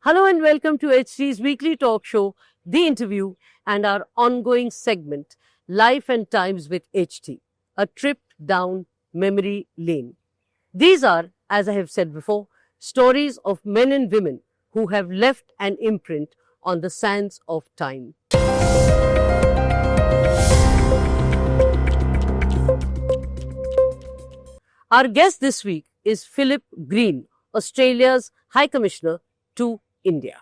Hello and welcome to HT's weekly talk show, The Interview, and our ongoing segment, Life and Times with HT, a trip down memory lane. These are, as I have said before, stories of men and women who have left an imprint on the sands of time. Our guest this week is Philip Green, Australia's High Commissioner to India.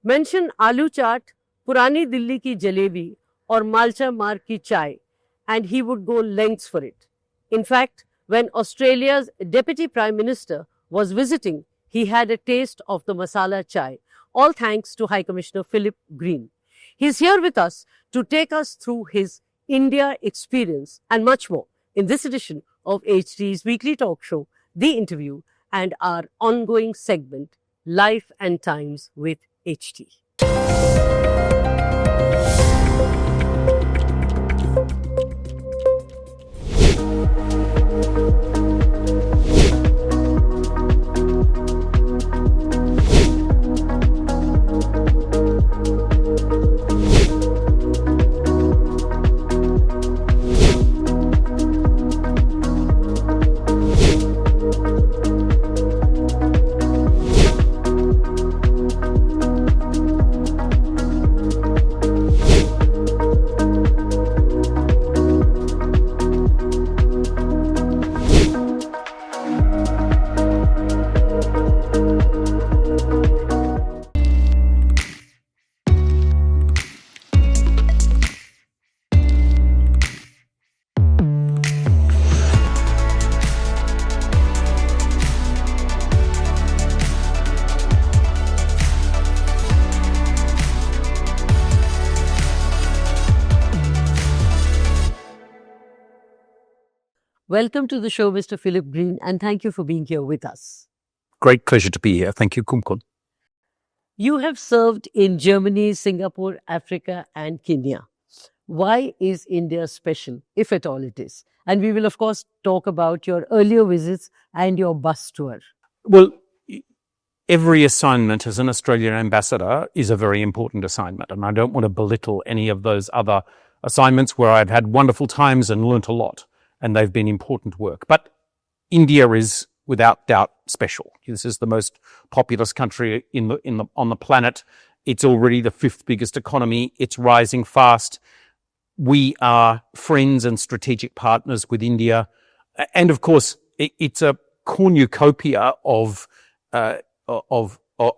Mention आलू चाट, पुरानी दिल्ली की जलेबी और मालचा मार्ग की चाय, and he would go lengths for it. In fact, when Australia's Deputy Prime Minister was visiting, he had a taste of the masala chai, all thanks to High Commissioner Philip Green. He's here with us to take us through his India experience and much more in this edition of HT's weekly talk show, The Interview, and our ongoing segment, Life and Times with HT. Welcome to the show, Mr. Philip Green, and thank you for being here with us. Great pleasure to be here. Thank you, Kumkun. You have served in Germany, Singapore, Africa, and Kenya. Why is India special, if at all it is? And we will, of course, talk about your earlier visits and your bus tour. Well, every assignment as an Australian ambassador is a very important assignment, and I don't want to belittle any of those other assignments where I've had wonderful times and learnt a lot, and they've been important work. But India is without doubt special. This is the most populous country on the planet. It's already the fifth biggest economy. It's rising fast. We are friends and strategic partners with India. And of course, it's a cornucopia of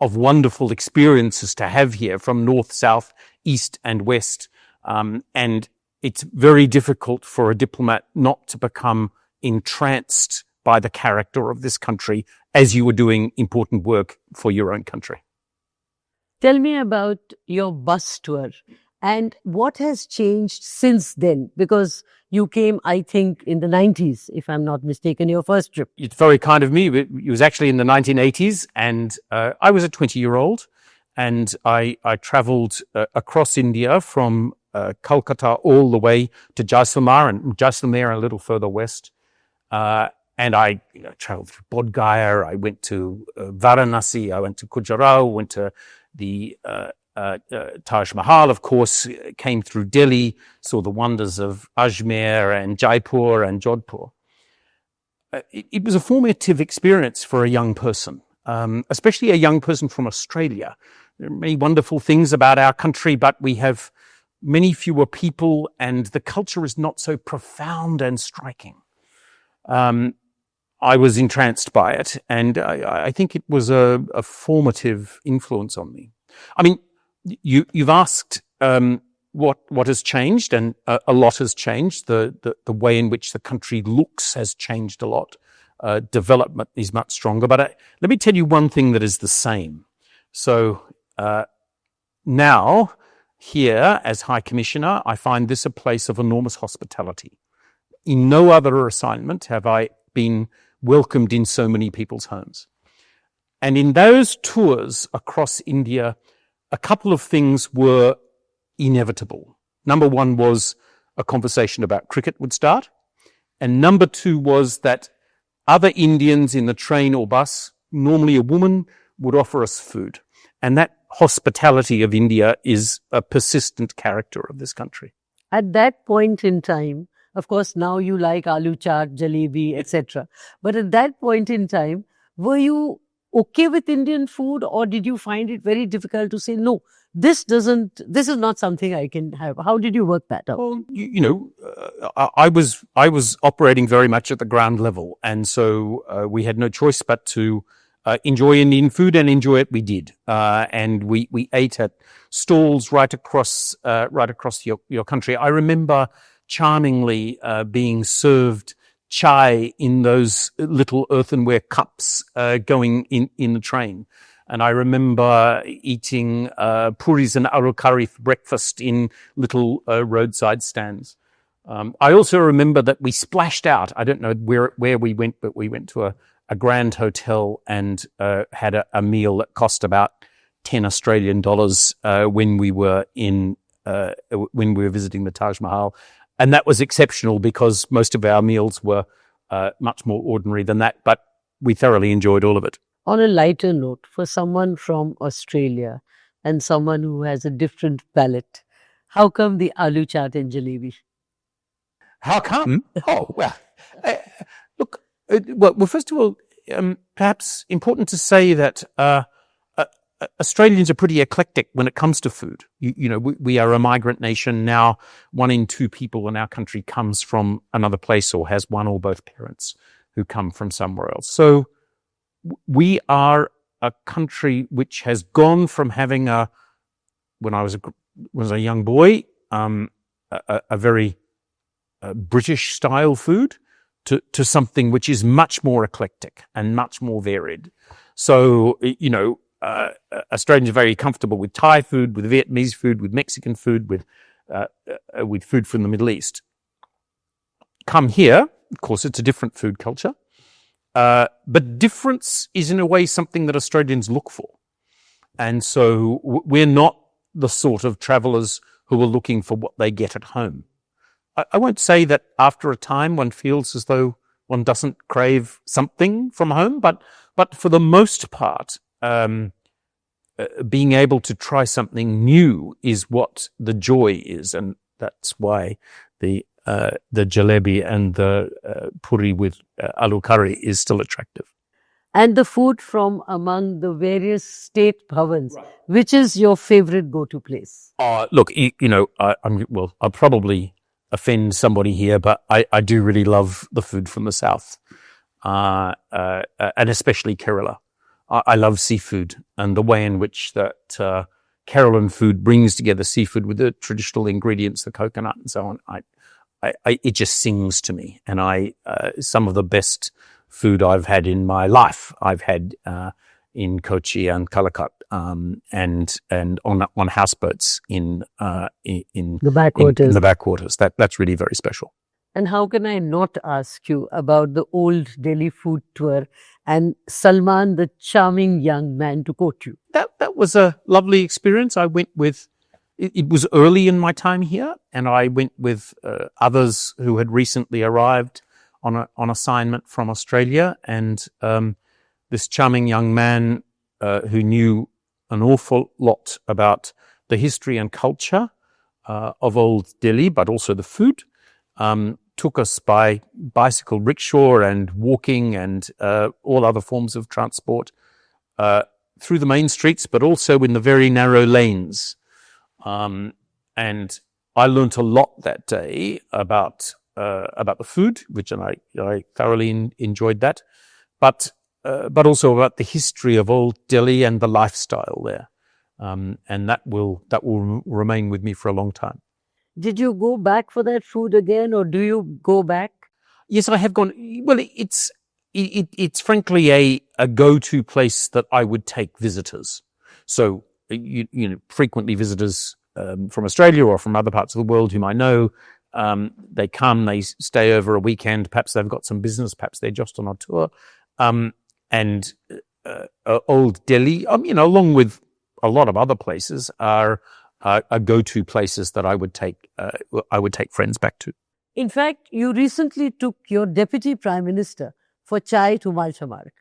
wonderful experiences to have here from north, south, east and west. And it's very difficult for a diplomat not to become entranced by the character of this country as you were doing important work for your own country. Tell me about your bus tour and what has changed since then, because you came, I think, in the 90s, if I'm not mistaken, your first trip. It's very kind of me. It was actually in the 1980s, and I was a 20-year-old, and I traveled across India from Kolkata all the way to Jaisalmer a little further west. And I traveled through Bodh Gaya. I went to Varanasi. I went to Khajuraho, went to the Taj Mahal, of course, came through Delhi, saw the wonders of Ajmer and Jaipur and Jodhpur. It was a formative experience for a young person, especially a young person from Australia. There are many wonderful things about our country, but we have many fewer people, and the culture is not so profound and striking. I was entranced by it, and I think it was a formative influence on me. I mean, you've asked what has changed, and a lot has changed. The way in which the country looks has changed a lot. Development is much stronger. But let me tell you one thing that is the same. So now, here as High Commissioner, I find this a place of enormous hospitality. In no other assignment have I been welcomed in so many people's homes. And in those tours across India, a couple of things were inevitable. Number one was a conversation about cricket would start. And number two was that other Indians in the train or bus, normally a woman, would offer us food. And that hospitality of India is a persistent character of this country. At that point in time, of course, now you like aloo chaat, jalebi, etc. But at that point in time, were you okay with Indian food, or did you find it very difficult to say, no, this is not something I can have? How did you work that out? Well, I was operating very much at the ground level. And so we had no choice but to enjoy Indian food, and enjoy it we did. And we ate at stalls right across your country. I remember charmingly being served chai in those little earthenware cups going in the train. And I remember eating puris and aloo curry for breakfast in little roadside stands. I also remember that we splashed out. I don't know where we went, but we went to a grand hotel and had a meal that cost about 10 Australian dollars when we were visiting the Taj Mahal. And that was exceptional because most of our meals were much more ordinary than that, but we thoroughly enjoyed all of it. On a lighter note, for someone from Australia and someone who has a different palate, how come the aloo chaat and jalebi? How come? Oh, well, look, well, first of all, perhaps important to say that Australians are pretty eclectic when it comes to food. We are a migrant nation now. 1 in 2 people in our country comes from another place or has one or both parents who come from somewhere else. So we are a country which has gone from having when I was a young boy, a very British style food to something which is much more eclectic and much more varied. So, Australians are very comfortable with Thai food, with Vietnamese food, with Mexican food, with food from the Middle East. Come here, of course, it's a different food culture. But difference is in a way something that Australians look for. And so we're not the sort of travellers who are looking for what they get at home. I won't say that after a time one feels as though one doesn't crave something from home, but for the most part, being able to try something new is what the joy is. And that's why the jalebi and the puri with aloo curry is still attractive. And the food from among the various state bhavans, right. Which is your favorite go-to place? Look, I'll probably offend somebody here, but I do really love the food from the south, and especially Kerala. I love seafood and the way in which that Kerala food brings together seafood with the traditional ingredients, the coconut and so on. It just sings to me, and some of the best food I've had in my life I've had in Kochi and Calicut, and on houseboats in the backwaters. In the backwaters. That's really very special. And how can I not ask you about the old Delhi food tour and Salman, the charming young man, to quote you? That was a lovely experience. I went with. It was early in my time here, and I went with others who had recently arrived on assignment from Australia, and this charming young man who knew an awful lot about the history and culture of old Delhi, but also the food, took us by bicycle, rickshaw, and walking, and all other forms of transport through the main streets, but also in the very narrow lanes. And I learnt a lot that day about the food, which I thoroughly enjoyed that, but also about the history of old Delhi and the lifestyle there, and that will remain with me for a long time. Did you go back for that food again, or do you go back? Yes, I have gone. Well, it's frankly a go-to place that I would take visitors. So frequently visitors from Australia or from other parts of the world whom I know, they come, they stay over a weekend. Perhaps they've got some business. Perhaps they're just on a tour. And old Delhi, along with a lot of other places, are go-to places that I would take friends back to. In fact, you recently took your Deputy Prime Minister for chai to Malcha Marg.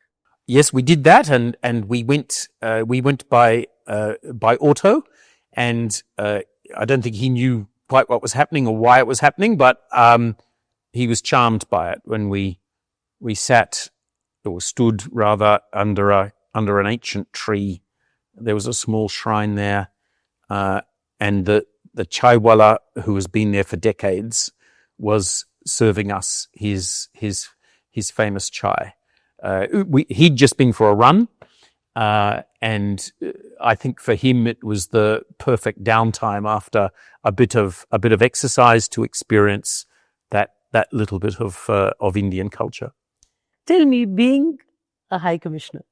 Yes, we did that, and we went by auto, and I don't think he knew quite what was happening or why it was happening, but he was charmed by it when we sat or stood rather under an ancient tree. There was a small shrine there, and the chaiwala, who has been there for decades, was serving us his famous chai. He'd just been for a run, and I think for him it was the perfect downtime after a bit of exercise to experience that little bit of Indian culture. Tell me, being a High Commissioner,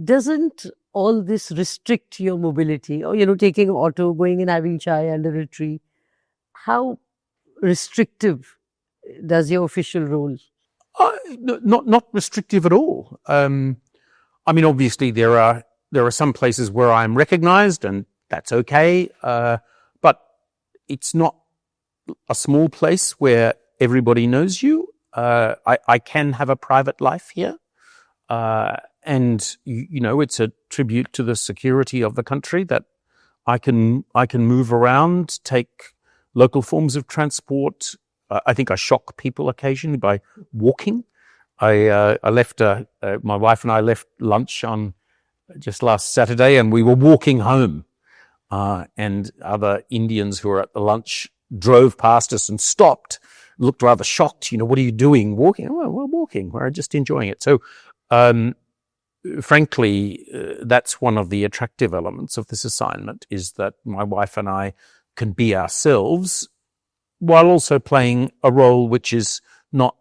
doesn't all this restrict your mobility? Or, taking an auto, going and having chai under a tree. How restrictive does your official role? Not restrictive at all. I mean, obviously there are some places where I'm recognised, and that's okay. But it's not a small place where everybody knows you. I can have a private life here, and it's a tribute to the security of the country that I can move around, take local forms of transport. I think I shock people occasionally by walking. I left my wife and I left lunch on just last Saturday, and we were walking home, and other Indians who were at the lunch drove past us and stopped, looked rather shocked. What are you doing? Walking? Oh, we're walking. We're just enjoying it. So, frankly, that's one of the attractive elements of this assignment, is that my wife and I can be ourselves while also playing a role which is not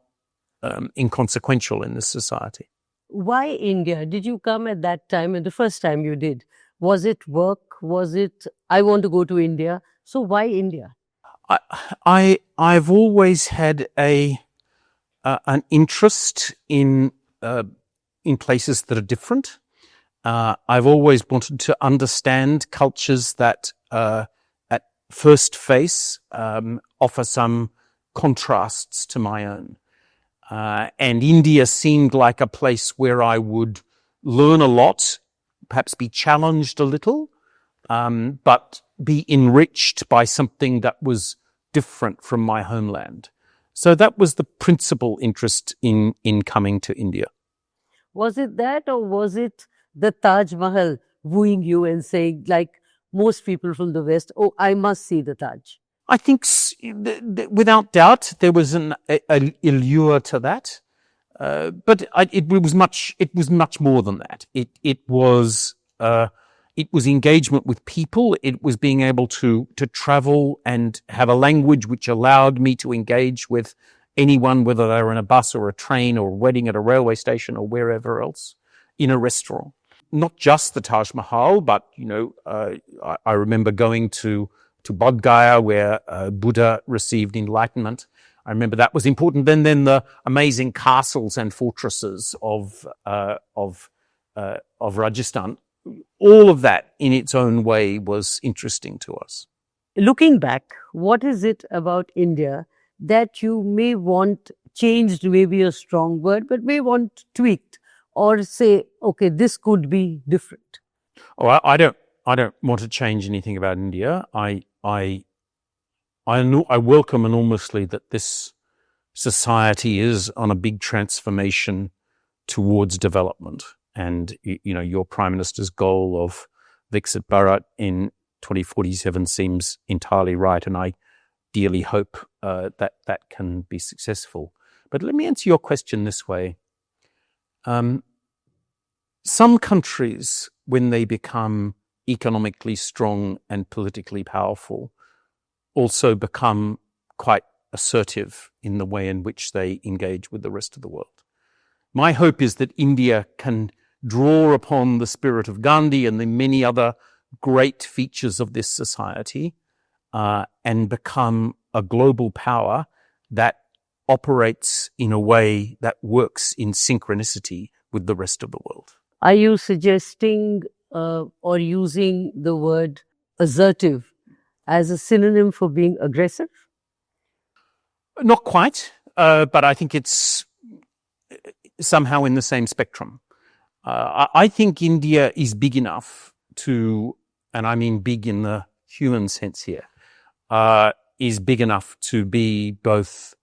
inconsequential in this society. Why India? Did you come at that time, and the first time you did? Was it work? Was it, I want to go to India? So why India? I've always had an interest in places that are different. I've always wanted to understand cultures that at first face offer some contrasts to my own. And India seemed like a place where I would learn a lot, perhaps be challenged a little, but be enriched by something that was different from my homeland. So that was the principal interest in coming to India. Was it that, or was it the Taj Mahal wooing you and saying, like most people from the West, oh, I must see the Taj? I think without doubt there was an allure to that, but it was much more than that. It was engagement with people. It was being able to travel and have a language which allowed me to engage with anyone, whether they were in a bus or a train or a wedding at a railway station or wherever else, in a restaurant. Not just the Taj Mahal, but I remember going to Bodh Gaya, where Buddha received enlightenment. I remember that was important. Then the amazing castles and fortresses of Rajasthan. All of that in its own way was interesting to us. Looking back, what is it about India that you may want changed, maybe a strong word, but may want tweaked, or say, okay, this could be different? Oh, I don't want to change anything about India. I welcome enormously that this society is on a big transformation towards development. And, your Prime Minister's goal of Viksit Bharat in 2047 seems entirely right. And I dearly hope that can be successful. But let me answer your question this way. Some countries, when they become economically strong and politically powerful, also become quite assertive in the way in which they engage with the rest of the world. My hope is that India can draw upon the spirit of Gandhi and the many other great features of this society and become a global power that operates in a way that works in synchronicity with the rest of the world. Are you suggesting or using the word assertive as a synonym for being aggressive? Not quite, but I think it's somehow in the same spectrum. I think India is big enough to, and I mean big in the human sense here, is big enough to be both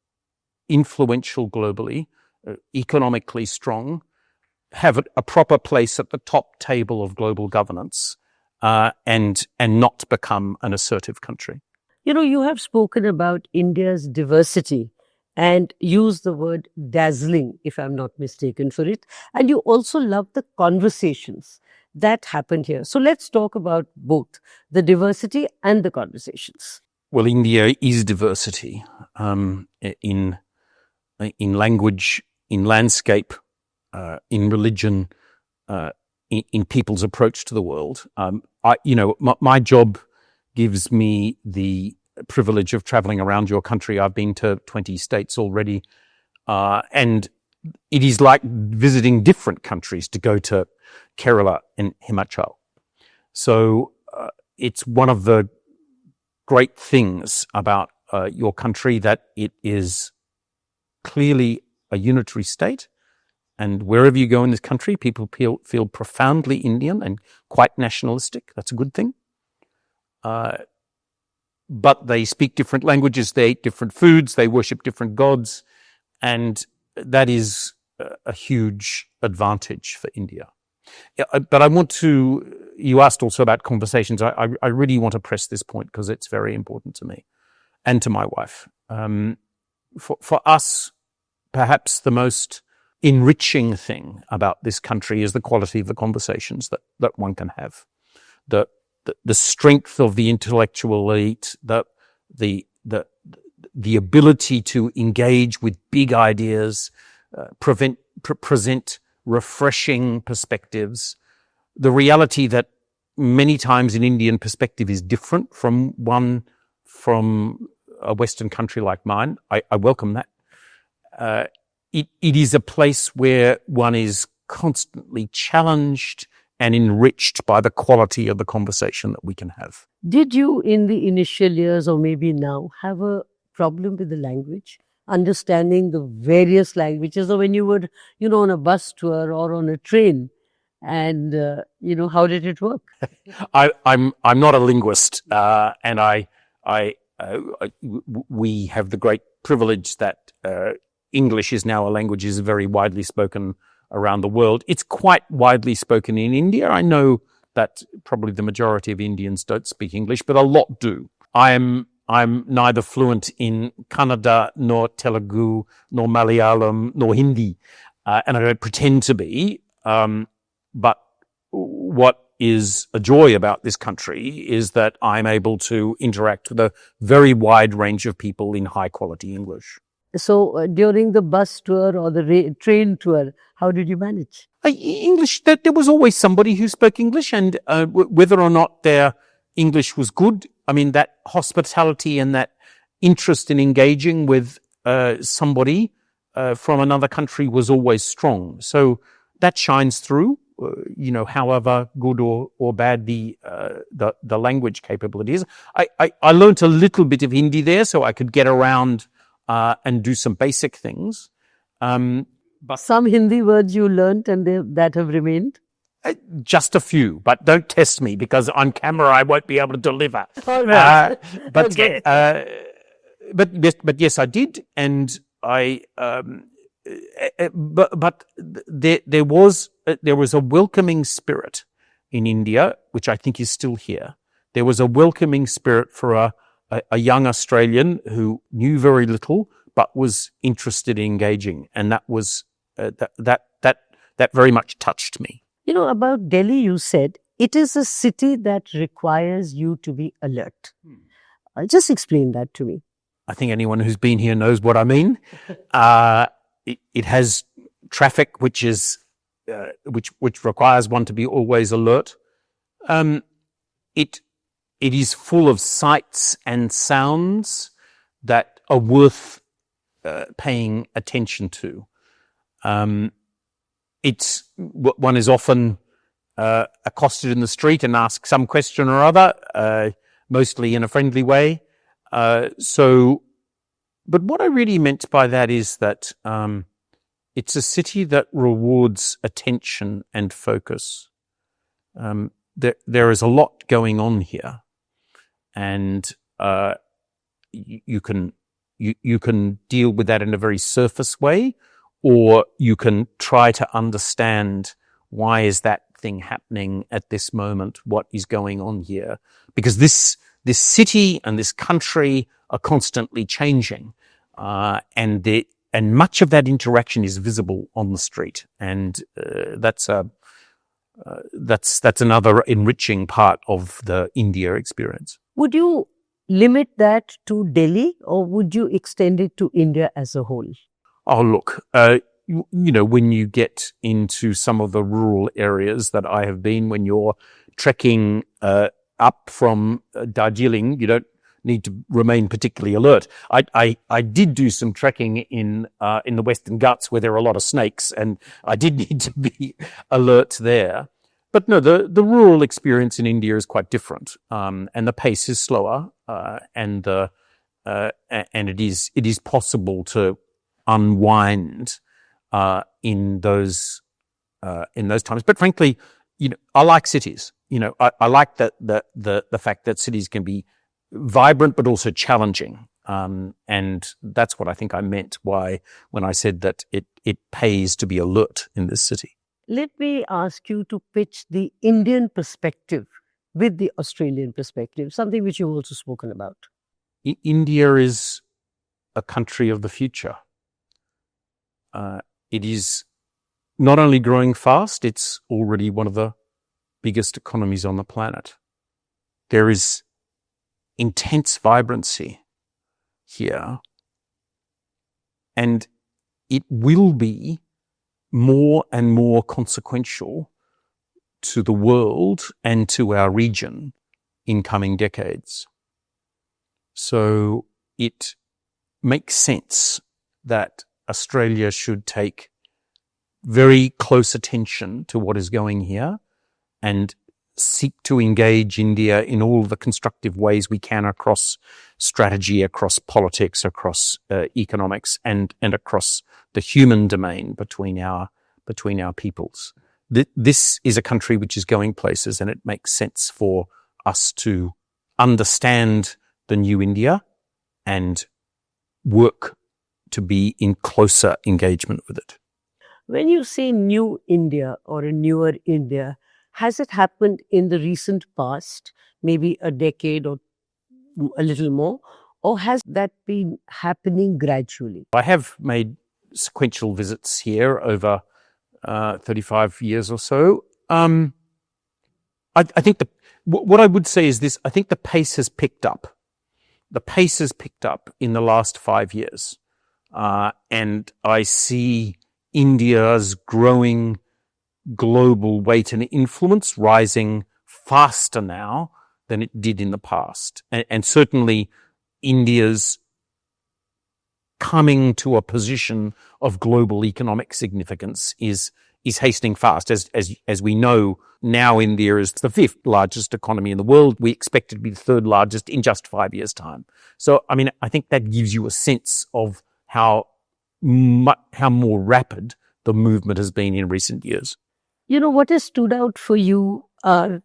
influential globally, economically strong, have a proper place at the top table of global governance, and not become an assertive country. You know, you have spoken about India's diversity and used the word dazzling, if I'm not mistaken for it. And you also love the conversations that happened here. So let's talk about both the diversity and the conversations. Well, India is diversity in language, in landscape, in religion, in people's approach to the world. My job gives me the privilege of traveling around your country. I've been to 20 states already, and it is like visiting different countries to go to Kerala and Himachal. So it's one of the great things about your country that it is clearly a unitary state. And wherever you go in this country, people feel profoundly Indian and quite nationalistic. That's a good thing. But they speak different languages, they eat different foods, they worship different gods. And that is a huge advantage for India. But you asked also about conversations. I really want to press this point because it's very important to me and to my wife. For us, perhaps the most enriching thing about this country is the quality of the conversations that one can have. The strength of the intellectual elite, the ability to engage with big ideas, present refreshing perspectives, the reality that many times an Indian perspective is different from a Western country like mine. I welcome that. It is a place where one is constantly challenged and enriched by the quality of the conversation that we can have. Did you, in the initial years or maybe now, have a problem with the language? Understanding the various languages, or when you were, on a bus tour or on a train, and how did it work? I'm not a linguist, and we have the great privilege that English is now a language is very widely spoken around the world. It's quite widely spoken in India. I know that probably the majority of Indians don't speak English, but a lot do. I'm neither fluent in Kannada, nor Telugu, nor Malayalam, nor Hindi, and I don't pretend to be. But what is a joy about this country is that I'm able to interact with a very wide range of people in high quality English. So during the bus tour or the train tour, how did you manage? English, there was always somebody who spoke English, and whether or not their English was good, I mean, that hospitality and that interest in engaging with somebody from another country was always strong. So that shines through, however good or bad the language capability is. I learned a little bit of Hindi there, so I could get around and do some basic things. But some Hindi words you learnt and that have remained? Just a few, but don't test me because on camera I won't be able to deliver. All right. But Okay. But yes, I did, and but there was a welcoming spirit in India, which I think is still here. There was a welcoming spirit for a young Australian who knew very little but was interested in engaging, and that was that very much touched me. About Delhi, you said it is a city that requires you to be alert. Just explain that to me. I think anyone who's been here knows what I mean. It has traffic, which requires one to be always alert. It is full of sights and sounds that are worth paying attention to. One is often accosted in the street and asked some question or other, mostly in a friendly way. But what I really meant by that is that it's a city that rewards attention and focus. There is a lot going on here, and you can deal with that in a very surface way, or you can try to understand why is that thing happening at this moment, what is going on here, because this city and this country are constantly changing, and much of that interaction is visible on the street, and that's another enriching part of the India experience. Would you limit that to Delhi, or would you extend it to India as a whole? Oh, look, when you get into some of the rural areas that I have been, when you're trekking up from Darjeeling, you don't need to remain particularly alert. I did do some trekking in the Western Ghats where there are a lot of snakes, and I did need to be alert there. But no, the rural experience in India is quite different, and the pace is slower, and it is possible to unwind in those times. But frankly, I like cities. I like the fact that cities can be vibrant but also challenging, and that's what I think I meant when I said that it pays to be alert in this city. Let me ask you to pitch the Indian perspective with the Australian perspective, something which you've also spoken about. India is a country of the future. It is not only growing fast, it's already one of the biggest economies on the planet. There is intense vibrancy here, and it will be more and more consequential to the world and to our region in coming decades. So it makes sense that Australia should take very close attention to what is going here and seek to engage India in all the constructive ways we can across strategy, across politics, across economics, and across the human domain between our peoples. This is a country which is going places, and it makes sense for us to understand the new India and work to be in closer engagement with it. When you say new India or a newer India, has it happened in the recent past, maybe a decade or a little more, or has that been happening gradually? I have made sequential visits here over 35 years or so. I think what I would say is this: I think the pace has picked up. The pace has picked up in the last 5 years, and I see India's growing global weight and influence rising faster now than it did in the past. And certainly India's coming to a position of global economic significance is hastening fast. As we know, now India is the 5th largest economy in the world. We expect it to be the 3rd largest in just 5 years' time. So, I think that gives you a sense of how more rapid the movement has been in recent years. What has stood out for you are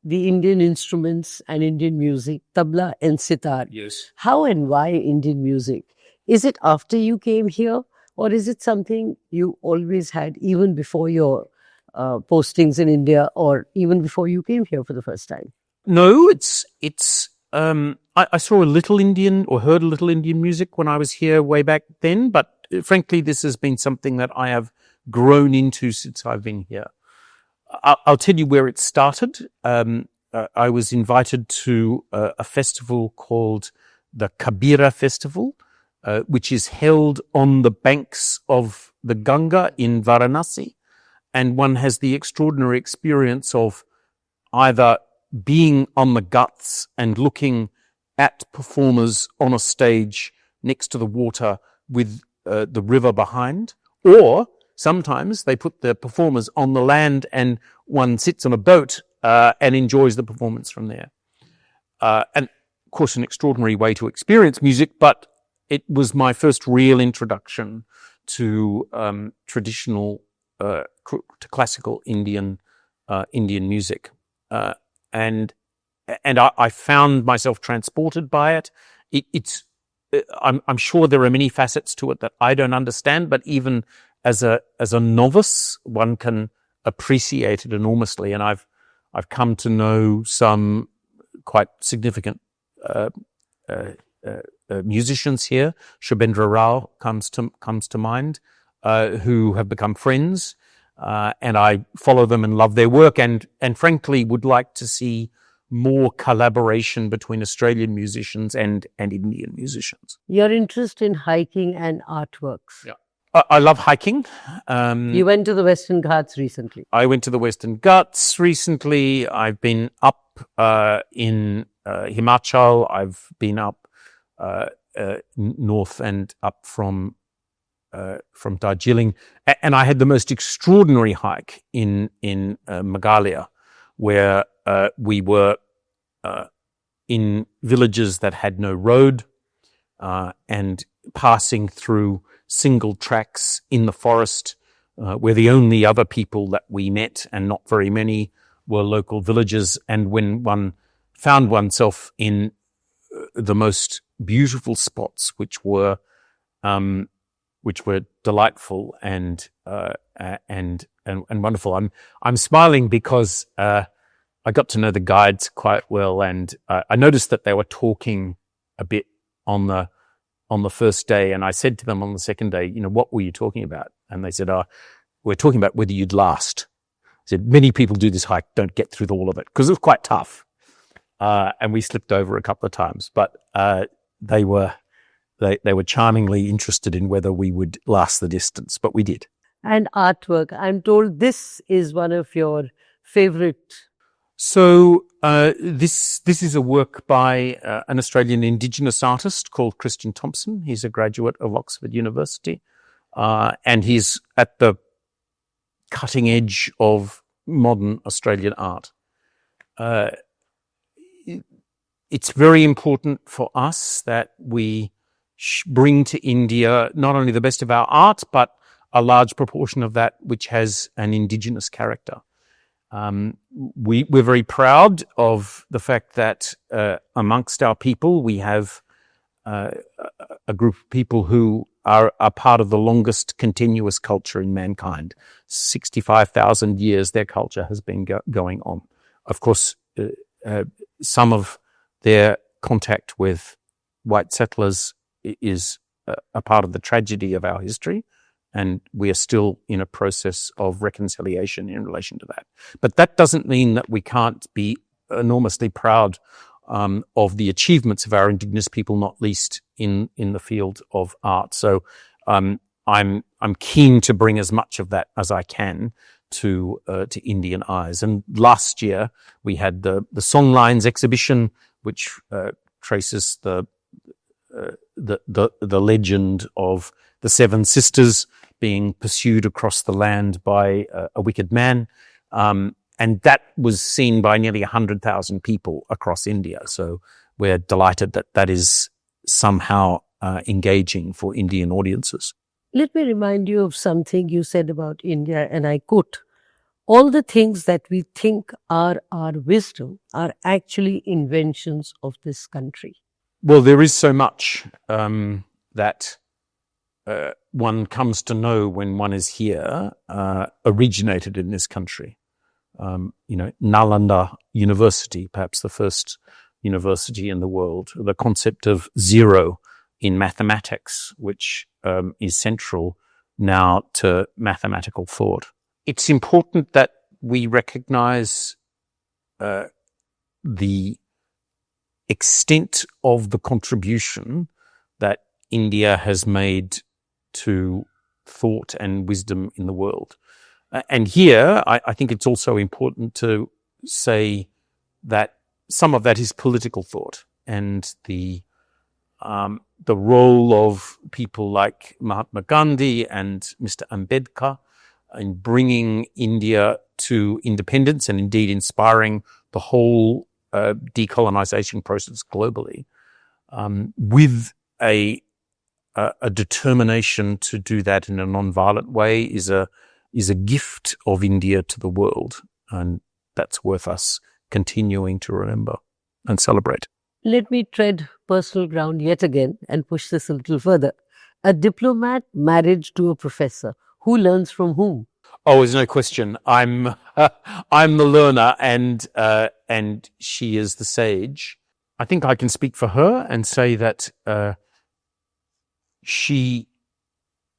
the Indian instruments and Indian music, tabla and sitar. Yes. How and why Indian music? Is it after you came here, or is it something you always had even before your postings in India, or even before you came here for the first time? No, I saw a little Indian or heard a little Indian music when I was here way back then, but frankly, this has been something that I have grown into since I've been here. I'll tell you where it started. I was invited to a festival called the Kabira Festival, which is held on the banks of the Ganga in Varanasi. And one has the extraordinary experience of either being on the Ghats and looking at performers on a stage next to the water with the river behind, or sometimes they put the performers on the land and one sits on a boat and enjoys the performance from there. And of course, an extraordinary way to experience music, but it was my first real introduction to traditional, to classical Indian music, and I found myself transported by it. I'm sure there are many facets to it that I don't understand, but even as a novice, one can appreciate it enormously. And I've come to know some quite significant musicians here. Shubhendra Rao comes to mind, who have become friends, and I follow them and love their work, and frankly would like to see more collaboration between Australian musicians and Indian musicians. Your interest in hiking and artworks. Yeah. I love hiking. You went to the Western Ghats recently. I went to the Western Ghats recently. I've been up in Himachal. I've been up north and up from Darjeeling, and I had the most extraordinary hike in Meghalaya, where we were in villages that had no road, and passing through single tracks in the forest, where the only other people that we met, and not very many, were local villagers. And when one found oneself in the most beautiful spots, which were delightful and wonderful. I'm smiling because I got to know the guides quite well, and I noticed that they were talking a bit on the first day, and I said to them on the second day, what were you talking about? And they said, we're talking about whether you'd last. I said, many people do this hike, don't get through all of it, because it was quite tough. And we slipped over a couple of times, but they were charmingly interested in whether we would last the distance, but we did. And artwork. I'm told this is one of your favorite. So this is a work by an Australian indigenous artist called Christian Thompson. He's a graduate of Oxford University, and he's at the cutting edge of modern Australian art. It's very important for us that we bring to India not only the best of our art, but a large proportion of that which has an indigenous character. We're very proud of the fact that amongst our people we have a group of people who are part of the longest continuous culture in mankind. 65,000 years their culture has been going on. Of course, some of their contact with white settlers is a part of the tragedy of our history, and we are still in a process of reconciliation in relation to that. But that doesn't mean that we can't be enormously proud of the achievements of our indigenous people, not least in the field of art. So I'm keen to bring as much of that as I can to Indian eyes. And last year we had the Songlines exhibition, which traces the legend of the seven sisters being pursued across the land by a wicked man. And that was seen by nearly 100,000 people across India. So we're delighted that is somehow engaging for Indian audiences. Let me remind you of something you said about India, and I quote, "All the things that we think are our wisdom are actually inventions of this country." Well, there is so much that one comes to know when one is here, originated in this country. Nalanda University, perhaps the first university in the world, the concept of zero in mathematics, which is central now to mathematical thought. It's important that we recognize the extent of the contribution that India has made to thought and wisdom in the world. And here, I think it's also important to say that some of that is political thought, and the role of people like Mahatma Gandhi and Mr. Ambedkar in bringing India to independence, and indeed inspiring the whole decolonization process globally, with a a determination to do that in a non-violent way is a gift of India to the world, and that's worth us continuing to remember and celebrate. Let me tread personal ground yet again and push this a little further. A diplomat married to a professor. Who learns from whom? Oh, there's no question. I'm the learner, and she is the sage. I think I can speak for her and say that she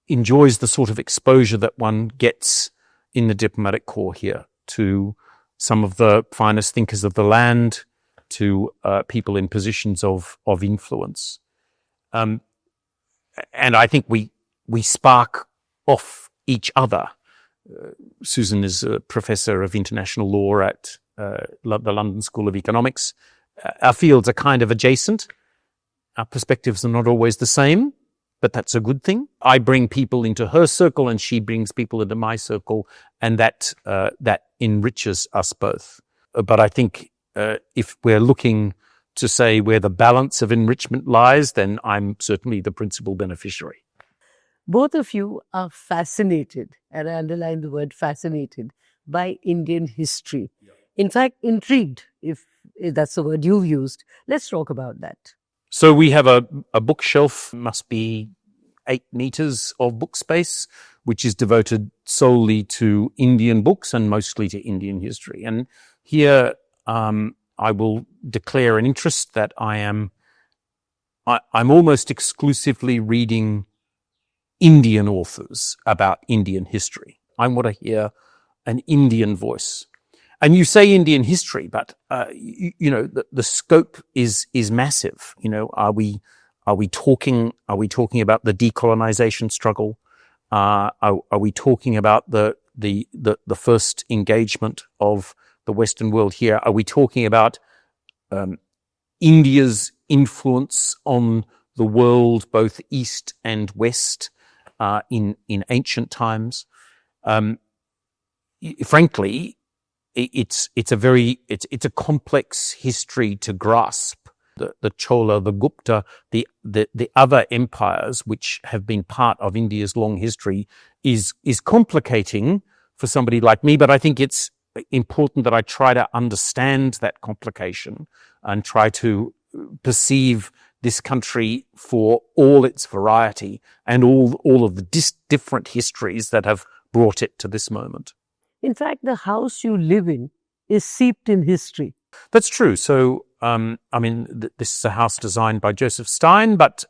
enjoys the sort of exposure that one gets in the diplomatic corps here to some of the finest thinkers of the land, to people in positions of influence. And I think we spark off each other. Susan is a professor of international law at the London School of Economics. Our fields are kind of adjacent. Our perspectives are not always the same, but that's a good thing. I bring people into her circle and she brings people into my circle, and that enriches us both. But I think if we're looking to say where the balance of enrichment lies, then I'm certainly the principal beneficiary. Both of you are fascinated, and I underline the word fascinated, by Indian history. In fact, intrigued, if that's the word you've used. Let's talk about that. So we have a bookshelf, must be 8 meters of book space, which is devoted solely to Indian books and mostly to Indian history. And here I will declare an interest that I'm almost exclusively reading Indian authors about Indian history. I want to hear an Indian voice. And you say Indian history, but the scope is massive. Are we talking about the decolonization struggle? Are we talking about the first engagement of the Western world here? Are we talking about India's influence on the world, both East and West, in ancient times? Frankly, it's a complex history to grasp. The Chola, the Gupta, the other empires which have been part of India's long history is complicating for somebody like me. But I think it's important that I try to understand that complication and try to perceive this country for all its variety and all of the different histories that have brought it to this moment. In fact, the house you live in is steeped in history. That's true. So, this is a house designed by Joseph Stein, but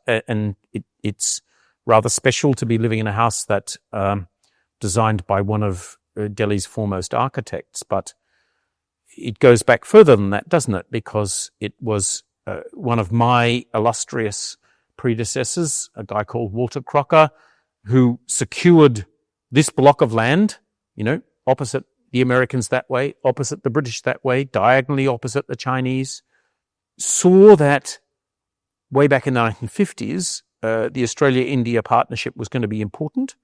it's rather special to be living in a house that designed by one of Delhi's foremost architects. But it goes back further than that, doesn't it? Because it was one of my illustrious predecessors, a guy called Walter Crocker, who secured this block of land, opposite the Americans that way, opposite the British that way, diagonally opposite the Chinese, saw that way back in the 1950s, the Australia-India partnership was going to be important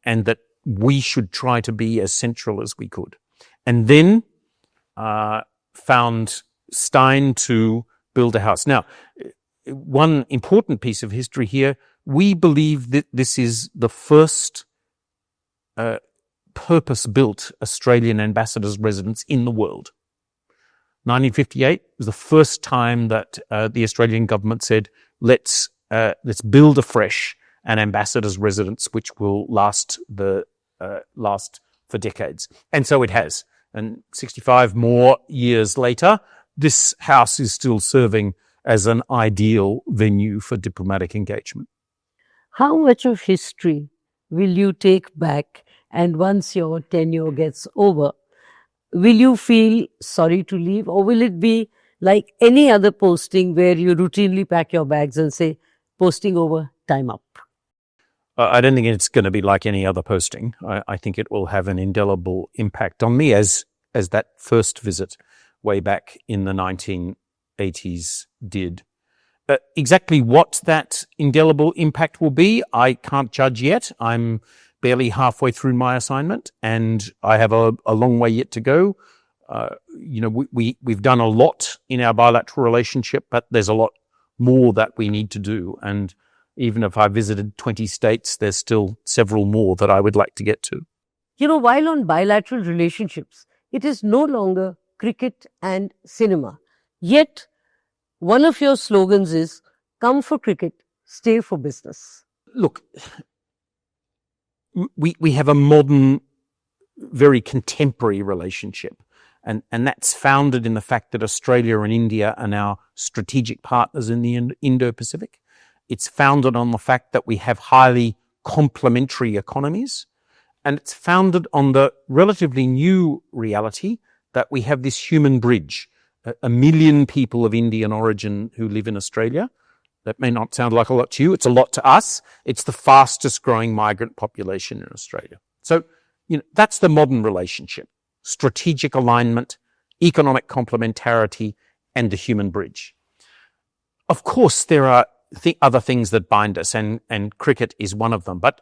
and that we should try to be as central as we could. And then found Stein to build a house. Now, one important piece of history here, we believe that this is the first purpose-built Australian ambassador's residence in the world. 1958 was the first time that the Australian government said, let's build afresh an ambassador's residence which will last for decades. And so it has. And 65 more years later, this house is still serving as an ideal venue for diplomatic engagement. How much of history will you take back, and once your tenure gets over, will you feel sorry to leave, or will it be like any other posting where you routinely pack your bags and say, posting over, time up? I don't think it's going to be like any other posting. I think it will have an indelible impact on me as that first visit way back in the 1980s did. Exactly what that indelible impact will be, I can't judge yet. I'm barely halfway through my assignment and I have a long way yet to go. We've done a lot in our bilateral relationship, but there's a lot more that we need to do. And even if I visited 20 states, there's still several more that I would like to get to. You know, while on bilateral relationships, it is no longer cricket and cinema. Yet, one of your slogans is, come for cricket, stay for business. Look, we have a modern, very contemporary relationship. And that's founded in the fact that Australia and India are now strategic partners in the Indo-Pacific. It's founded on the fact that we have highly complementary economies. And it's founded on the relatively new reality that we have this human bridge, a million people of Indian origin who live in Australia. That may not sound like a lot to you. It's a lot to us. It's the fastest growing migrant population in Australia. So, that's the modern relationship. Strategic alignment, economic complementarity, and the human bridge. Of course, there are other things that bind us, and cricket is one of them. But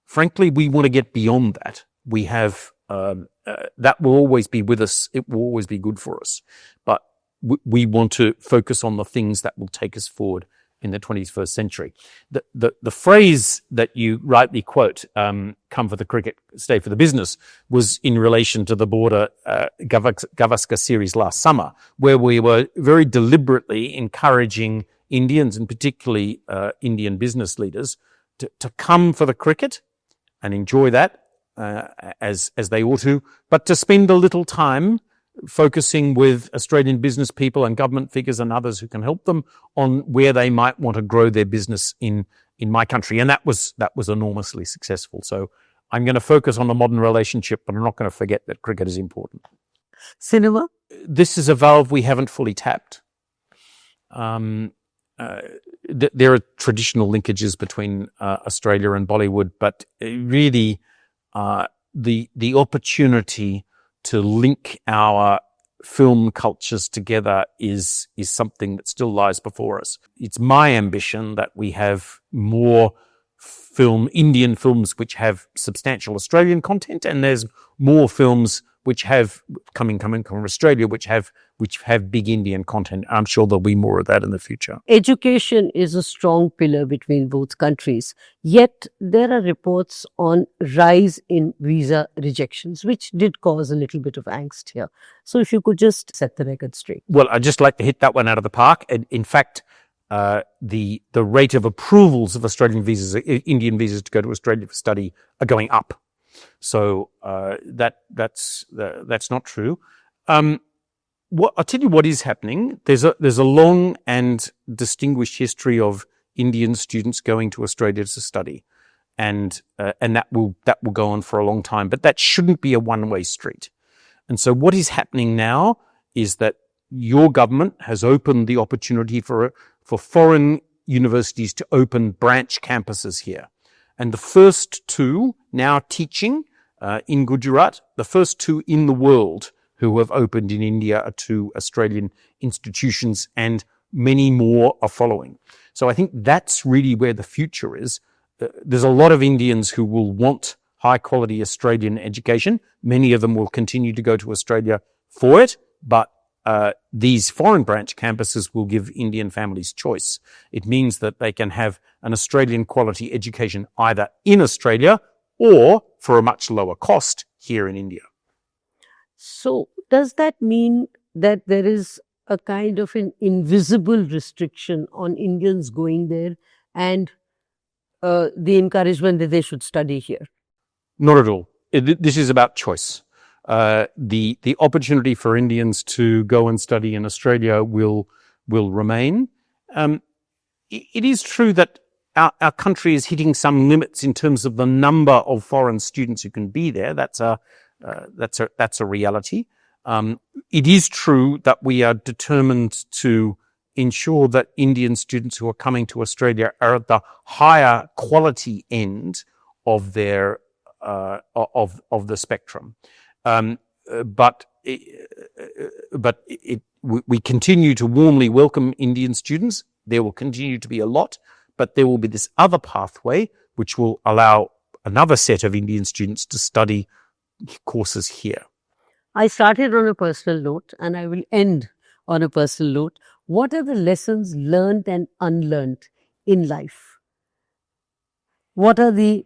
frankly, we want to get beyond that. We have that will always be with us. It will always be good for us. But we want to focus on the things that will take us forward in the 21st century. The phrase that you rightly quote, come for the cricket, stay for the business, was in relation to the border Gavaskar series last summer, where we were very deliberately encouraging Indians, and particularly Indian business leaders, to come for the cricket and enjoy that as they ought to, but to spend a little time focusing with Australian business people and government figures and others who can help them on where they might want to grow their business in my country. And that was enormously successful. So I'm going to focus on the modern relationship, but I'm not going to forget that cricket is important. Cinema? This is a valve we haven't fully tapped. There are traditional linkages between Australia and Bollywood, but really the opportunity to link our film cultures together is something that still lies before us. It's my ambition that we have more Indian films which have substantial Australian content, and there's more films which have coming from Australia which have big Indian content. I'm sure there'll be more of that in the future. Education is a strong pillar between both countries. Yet there are reports on rise in visa rejections, which did cause a little bit of angst here. So if you could just set the record straight. Well, I'd just like to hit that one out of the park. And in fact, the rate of approvals of Australian visas, Indian visas to go to Australia for study, are going up. So that's not true. I'll tell you what is happening. There's a long and distinguished history of Indian students going to Australia to study, and that will go on for a long time. But that shouldn't be a one-way street. And so what is happening now is that your government has opened the opportunity for foreign universities to open branch campuses here. And the first two now teaching in Gujarat, the first two in the world who have opened in India are two Australian institutions, and many more are following. So I think that's really where the future is. There's a lot of Indians who will want high quality Australian education. Many of them will continue to go to Australia for it, but these foreign branch campuses will give Indian families choice. It means that they can have an Australian quality education either in Australia or for a much lower cost here in India. So does that mean that there is a kind of an invisible restriction on Indians going there and the encouragement that they should study here? Not at all. This is about choice. The opportunity for Indians to go and study in Australia will remain. It is true that our country is hitting some limits in terms of the number of foreign students who can be there. That's a reality. It is true that we are determined to ensure that Indian students who are coming to Australia are at the higher quality end of their of the spectrum. But we continue to warmly welcome Indian students. There will continue to be a lot, but there will be this other pathway which will allow another set of Indian students to study courses here. I started on a personal note and I will end on a personal note. What are the lessons learned and unlearned in life What are the,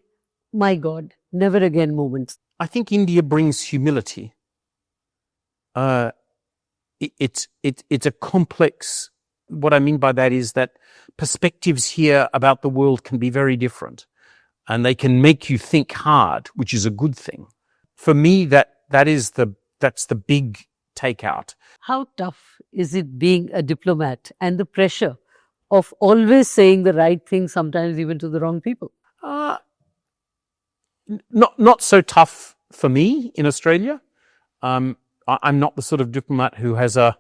my God, never again moments? I think India brings humility. It's a complex. What I mean by that is that perspectives here about the world can be very different, and they can make you think hard, which is a good thing. For me, that's the big takeout. How tough is it being a diplomat and the pressure of always saying the right thing, sometimes even to the wrong people? Not so tough for me in Australia. I'm not the sort of diplomat who has a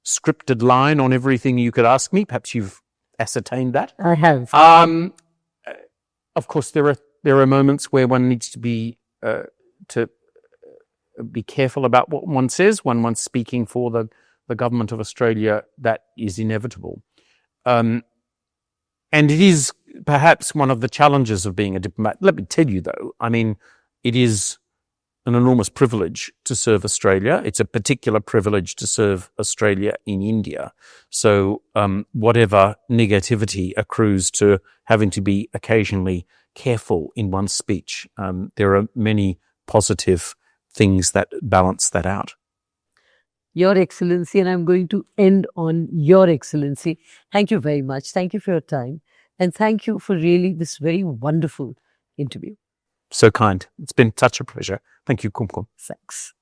scripted line on everything you could ask me. Perhaps you've ascertained that. I have. Of course, there are moments where one needs to be careful about what one says when one's speaking for the government of Australia. That is inevitable. And it is perhaps one of the challenges of being a diplomat. Let me tell you, though, I mean, it is an enormous privilege to serve Australia. It's a particular privilege to serve Australia in India. So whatever negativity accrues to having to be occasionally careful in one's speech, there are many positive things that balance that out. Your Excellency, and I'm going to end on Your Excellency. Thank you very much. Thank you for your time. And thank you for really this very wonderful interview. So kind. It's been such a pleasure. Thank you, Kumkum. Thanks.